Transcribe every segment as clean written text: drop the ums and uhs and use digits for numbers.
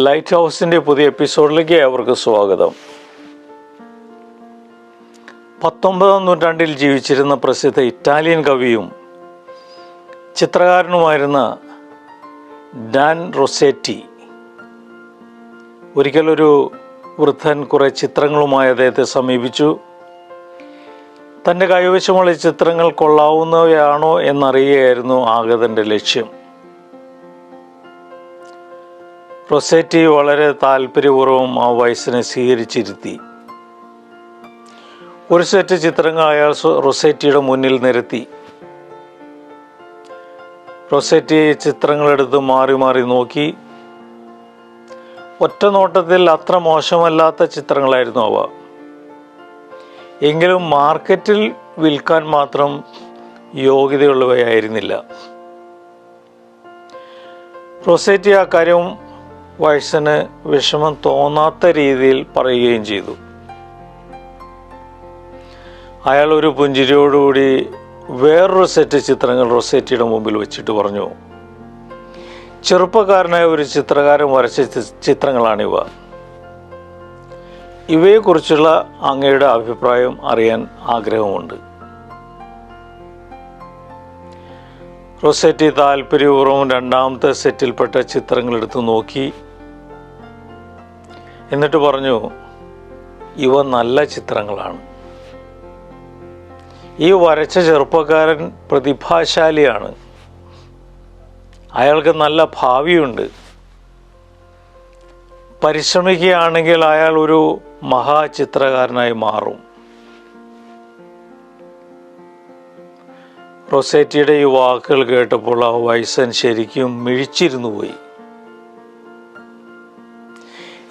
Light ഹൗസിൻ്റെ പുതിയ എപ്പിസോഡിലേക്ക് അവർക്ക് സ്വാഗതം. 19ാം നൂറ്റാണ്ടിൽ ജീവിച്ചിരുന്ന പ്രസിദ്ധ ഇറ്റാലിയൻ കവിയും ചിത്രകാരനുമായിരുന്ന ഡാൻ റൊസെറ്റി ഒരിക്കലൊരു വൃദ്ധൻ കുറേ ചിത്രങ്ങളുമായി അദ്ദേഹത്തെ സമീപിച്ചു. തൻ്റെ കൈവശമുള്ള ചിത്രങ്ങൾ കൊള്ളാവുന്നവയാണോ എന്നറിയുകയായിരുന്നു ആഗതൻ്റെ ലക്ഷ്യം. റൊസെറ്റി വളരെ താല്പര്യപൂർവ്വം ആ വയസ്സിനെ സ്വീകരിച്ചിരുത്തി. ഒരു സെറ്റ് ചിത്രങ്ങൾ അയാൾ റൊസെറ്റിയുടെ മുന്നിൽ നിരത്തി. റൊസെറ്റി ചിത്രങ്ങളെടുത്ത് മാറി മാറി നോക്കി. ഒറ്റ നോട്ടത്തിൽ അത്ര മോശമല്ലാത്ത ചിത്രങ്ങളായിരുന്നു അവ. എങ്കിലും മാർക്കറ്റിൽ വിൽക്കാൻ മാത്രം യോഗ്യതയുള്ളവയായിരുന്നില്ല. റൊസെറ്റി ആ കാര്യം വയസ്സിന് വിഷമം തോന്നാത്ത രീതിയിൽ പറയുകയും ചെയ്തു. അയാൾ ഒരു പുഞ്ചിരിയോടുകൂടി വേറൊരു സെറ്റ് ചിത്രങ്ങൾ റൊസെറ്റിയുടെ മുമ്പിൽ വെച്ചിട്ട് പറഞ്ഞു, ചെറുപ്പക്കാരനായ ഒരു ചിത്രകാരൻ വരച്ച ചിത്രങ്ങളാണിവ. ഇവയെക്കുറിച്ചുള്ള അങ്ങയുടെ അഭിപ്രായം അറിയാൻ ആഗ്രഹമുണ്ട്. റൊസെറ്റി താല്പര്യപൂർവ്വം രണ്ടാമത്തെ സെറ്റിൽപ്പെട്ട ചിത്രങ്ങൾ എടുത്ത് നോക്കി. എന്നിട്ട് പറഞ്ഞു, ഇവ നല്ല ചിത്രങ്ങളാണ്. ഈ വരച്ച ചെറുപ്പക്കാരൻ പ്രതിഭാശാലിയാണ്. അയാൾക്ക് നല്ല ഭാവിയുണ്ട്. പരിശ്രമിക്കുകയാണെങ്കിൽ അയാൾ ഒരു മഹാചിത്രകാരനായി മാറും. റൊസെറ്റിയുടെ ഈ വാക്കുകൾ കേട്ടപ്പോൾ ആ വയസ്സൻ ശരിക്കും മിഴിച്ചിരുന്നു പോയി.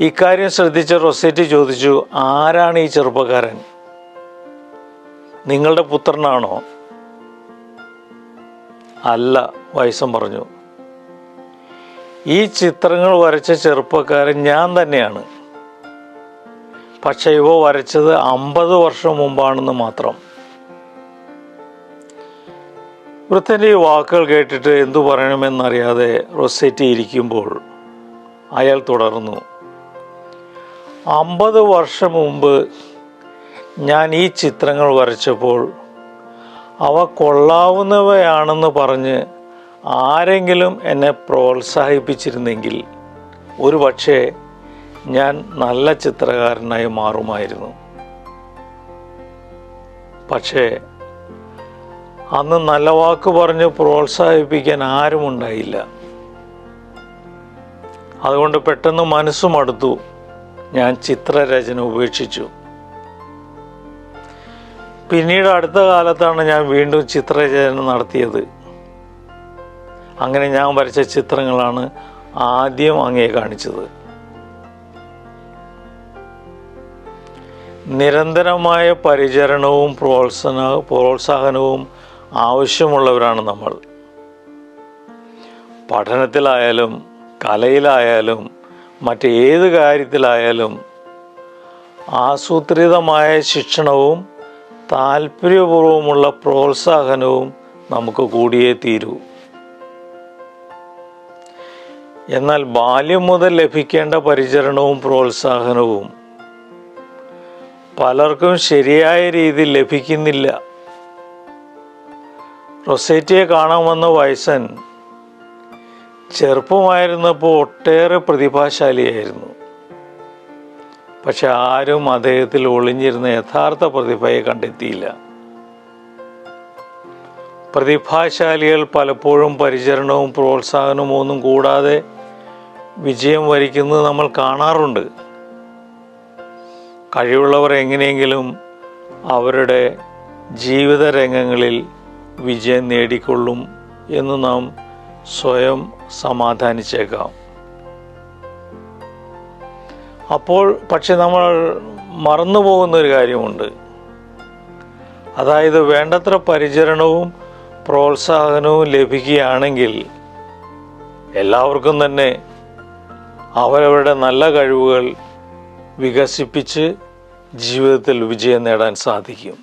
ഇക്കാര്യം ശ്രദ്ധിച്ച റൊസെറ്റി ചോദിച്ചു, ആരാണ് ഈ ചെറുപ്പക്കാരൻ? നിങ്ങളുടെ പുത്രനാണോ? അല്ല, വയസ്സൻ പറഞ്ഞു. ഈ ചിത്രങ്ങൾ വരച്ച ചെറുപ്പക്കാരൻ ഞാൻ തന്നെയാണ്. പക്ഷെ ഇവ വരച്ചത് 50 വർഷം മുമ്പാണെന്ന് മാത്രം. വൃദ്ധൻ്റെ ഈ വാക്കുകൾ കേട്ടിട്ട് എന്തു പറയണമെന്നറിയാതെ റൊസെറ്റി ഇരിക്കുമ്പോൾ അയാൾ തുടർന്നു, 50 വർഷം മുമ്പ് ഞാൻ ഈ ചിത്രങ്ങൾ വരച്ചപ്പോൾ അവ കൊള്ളാവുന്നവയാണെന്ന് പറഞ്ഞ് ആരെങ്കിലും എന്നെ പ്രോത്സാഹിപ്പിച്ചിരുന്നെങ്കിൽ ഒരുപക്ഷെ ഞാൻ നല്ല ചിത്രകാരനായി മാറുമായിരുന്നു. പക്ഷേ അന്ന് നല്ല വാക്ക് പറഞ്ഞ് പ്രോത്സാഹിപ്പിക്കാൻ ആരും ഉണ്ടായില്ല. അതുകൊണ്ട് പെട്ടെന്ന് മനസ്സും മടുത്തു. ഞാൻ ചിത്രരചന ഉപേക്ഷിച്ചു. പിന്നീട് അടുത്ത കാലത്താണ് ഞാൻ വീണ്ടും ചിത്രരചന നടത്തിയത്. അങ്ങനെ ഞാൻ വരച്ച ചിത്രങ്ങളാണ് ആദ്യം അങ്ങേ കാണിച്ചത്. നിരന്തരമായ പരിചരണവും പ്രോത്സാഹനവും ആവശ്യമുള്ളവരാണ് നമ്മൾ. പഠനത്തിലായാലും കലയിലായാലും മറ്റേത് കാര്യത്തിലായാലും ആസൂത്രിതമായ ശിക്ഷണവും താല്പര്യപൂർവ്വമുള്ള പ്രോത്സാഹനവും നമുക്ക് കൂടിയേ തീരൂ. എന്നാൽ ബാല്യം മുതൽ ലഭിക്കേണ്ട പരിചരണവും പ്രോത്സാഹനവും പലർക്കും ശരിയായ രീതിയിൽ ലഭിക്കുന്നില്ല. റൊസെറ്റിയെ കാണാൻ വന്ന വയസ്സൻ ചെറുപ്പമായിരുന്നപ്പോൾ ഒട്ടേറെ പ്രതിഭാശാലിയായിരുന്നു. പക്ഷെ ആരും അദ്ദേഹത്തിൽ ഒളിഞ്ഞിരുന്ന യഥാർത്ഥ പ്രതിഭയെ കണ്ടെത്തിയില്ല. പ്രതിഭാശാലികൾ പലപ്പോഴും പരിചരണവും പ്രോത്സാഹനവും ഒന്നും കൂടാതെ വിജയം വരിക്കുന്നത് നമ്മൾ കാണാറുണ്ട്. കഴിവുള്ളവർ എങ്ങനെയെങ്കിലും അവരുടെ ജീവിത രംഗങ്ങളിൽ വിജയം നേടിക്കൊള്ളും എന്ന് നാം സ്വയം സമാധാനിച്ചേക്കാം. അപ്പോൾ പക്ഷെ നമ്മൾ മറന്നു പോകുന്നൊരു കാര്യമുണ്ട്. അതായത് വേണ്ടത്ര പരിചരണവും പ്രോത്സാഹനവും ലഭിക്കുകയാണെങ്കിൽ എല്ലാവർക്കും തന്നെ അവരവരുടെ നല്ല കഴിവുകൾ വികസിപ്പിച്ച് ജീവിതത്തിൽ വിജയം നേടാൻ സാധിക്കും.